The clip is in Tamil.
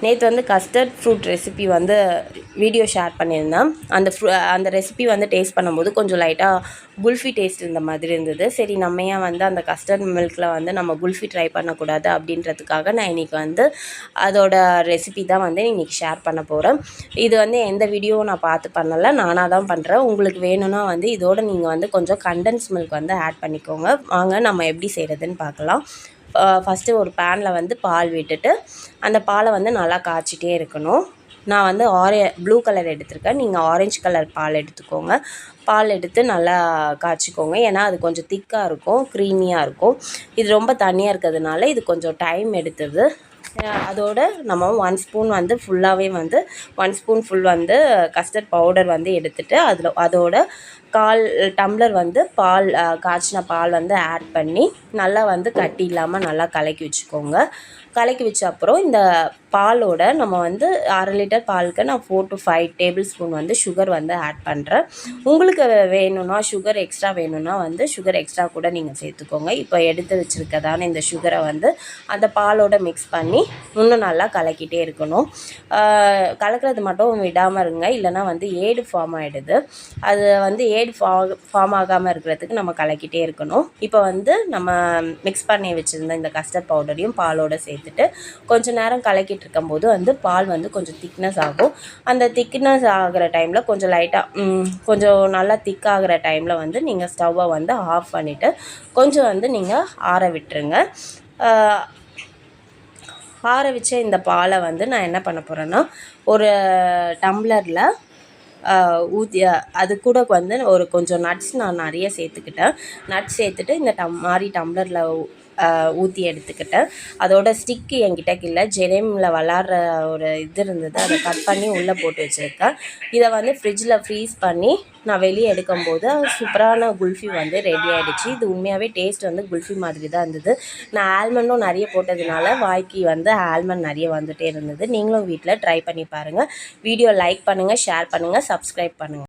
நேற்று வந்து கஸ்டர்ட் ஃப்ரூட் ரெசிபி வந்து வீடியோ ஷேர் பண்ணியிருந்தேன். அந்த ரெசிபி வந்து டேஸ்ட் பண்ணும்போது கொஞ்சம் லைட்டாக குல்ஃபி டேஸ்ட் இருந்த மாதிரி இருந்தது. சரி நம்ம ஏன் வந்து அந்த கஸ்டர்ட் மில்கில் வந்து நம்ம குல்ஃபி ட்ரை பண்ணக்கூடாது அப்படின்றதுக்காக நான் இன்றைக்கி வந்து அதோட ரெசிபி தான் வந்து இன்றைக்கி ஷேர் பண்ண போகிறேன். இது வந்து எந்த வீடியோவும் நான் பார்த்து பண்ணலை, நானாக தான் பண்ணுறேன். உங்களுக்கு வேணும்னா வந்து இதோட நீங்கள் வந்து கொஞ்சம் கண்டென்ஸ் மில்க் வந்து ஆட் பண்ணிக்கோங்க. வாங்க நம்ம எப்படி செய்கிறதுன்னு பார்க்கலாம். ஃபஸ்ட்டு ஒரு பேனில் வந்து பால் விட்டுட்டு அந்த பாலை வந்து நல்லா காய்ச்சிட்டே இருக்கணும். நான் வந்து ப்ளூ கலர் எடுத்திருக்கேன், நீங்கள் ஆரஞ்சு கலர் பால் எடுத்துக்கோங்க. பால் எடுத்து நல்லா காய்ச்சிக்கோங்க, ஏன்னா அது கொஞ்சம் திக்காக இருக்கும், க்ரீமியாக இருக்கும். இது ரொம்ப தண்ணியாக இருக்கிறதுனால இது கொஞ்சம் டைம் எடுத்தது. அதோடு நம்ம 1 ஸ்பூன் வந்து ஃபுல்லாகவே வந்து 1 ஸ்பூன் ஃபுல் வந்து கஸ்டர்ட் பவுடர் வந்து எடுத்துகிட்டு அதோட 1/4 டம்ளர் வந்து காய்ச்சின பால் வந்து ஆட் பண்ணி நல்லா வந்து கட்டி இல்லாமல் நல்லா கலக்கி வச்சுக்கோங்க. கலக்கி வச்ச அப்புறம் இந்த பாலோட நம்ம வந்து 1/2 லிட்டர் பாலுக்கு நான் 4 to 5 டேபிள் ஸ்பூன் வந்து சுகர் வந்து ஆட் பண்ணுறேன். உங்களுக்கு வேணும்னா சுகர் எக்ஸ்ட்ரா வேணும்னா வந்து சுகர் எக்ஸ்ட்ரா கூட நீங்கள் சேர்த்துக்கோங்க. இப்போ எடுத்து வச்சுருக்கதான இந்த சுகரை வந்து அந்த பாலோட மிக்ஸ் பண்ணி இன்னும் நல்லா கலக்கிட்டே இருக்கணும். கலக்கிறது மட்டும் விடாமல் இருங்க, இல்லைனா வந்து ஏடு ஃபார்ம் ஆகிடுது. அது வந்து ஏடு ஃபார்ம் ஆகாமல் இருக்கிறதுக்கு நம்ம கலக்கிட்டே இருக்கணும். இப்போ வந்து நம்ம மிக்ஸ் பண்ணி வச்சுருந்த இந்த கஸ்டர்ட் பவுடரையும் பாலோடு சேர்த்துட்டு கொஞ்சம் நேரம் கலக்கிட்டு இருக்கும்போது வந்து பால் வந்து கொஞ்சம் திக்னஸ் ஆகும். அந்த திக்னஸ் ஆகிற டைமில் கொஞ்சம் லைட்டாக கொஞ்சம் நல்லா திக்காகிற டைமில் வந்து நீங்கள் ஸ்டவ்வை வந்து ஆஃப் பண்ணிவிட்டு கொஞ்சம் வந்து நீங்கள் ஆற விட்டுருங்க. ஆற வச்ச இந்த பாலை வந்து நான் என்ன பண்ண போகிறேன்னா ஒரு டம்ளரில் ஊற்றி அது கூட வந்து ஒரு கொஞ்சம் நட்ஸ் நான் நிறைய சேர்த்துக்கிட்டேன். நட்ஸ் சேர்த்துட்டு இந்த டம்ளரில் ஊற்றி எடுத்துக்கிட்டேன். அதோட ஸ்டிக்கு என்கிட்ட இல்லை, ஜெரேமில் விளாட்ற ஒரு இது இருந்தது, அதை கட் பண்ணி உள்ளே போட்டு வச்சுருக்கேன். இதை வந்து ஃப்ரிட்ஜில் ஃப்ரீஸ் பண்ணி நான் வெளியே எடுக்கும்போது சூப்பரான குல்ஃபி வந்து ரெடி ஆகிடுச்சு. இது உண்மையாகவே டேஸ்ட் வந்து குல்ஃபி மாதிரி தான் இருந்தது. நான் ஆல்மண்டும் நிறைய போட்டதுனால வாய்க்கு வந்து ஆல்மண்ட் நிறைய வந்துகிட்டே இருந்தது. நீங்களும் வீட்டில் ட்ரை பண்ணி பாருங்கள். வீடியோ லைக் பண்ணுங்கள், ஷேர் பண்ணுங்கள், சப்ஸ்கிரைப் பண்ணுங்கள்.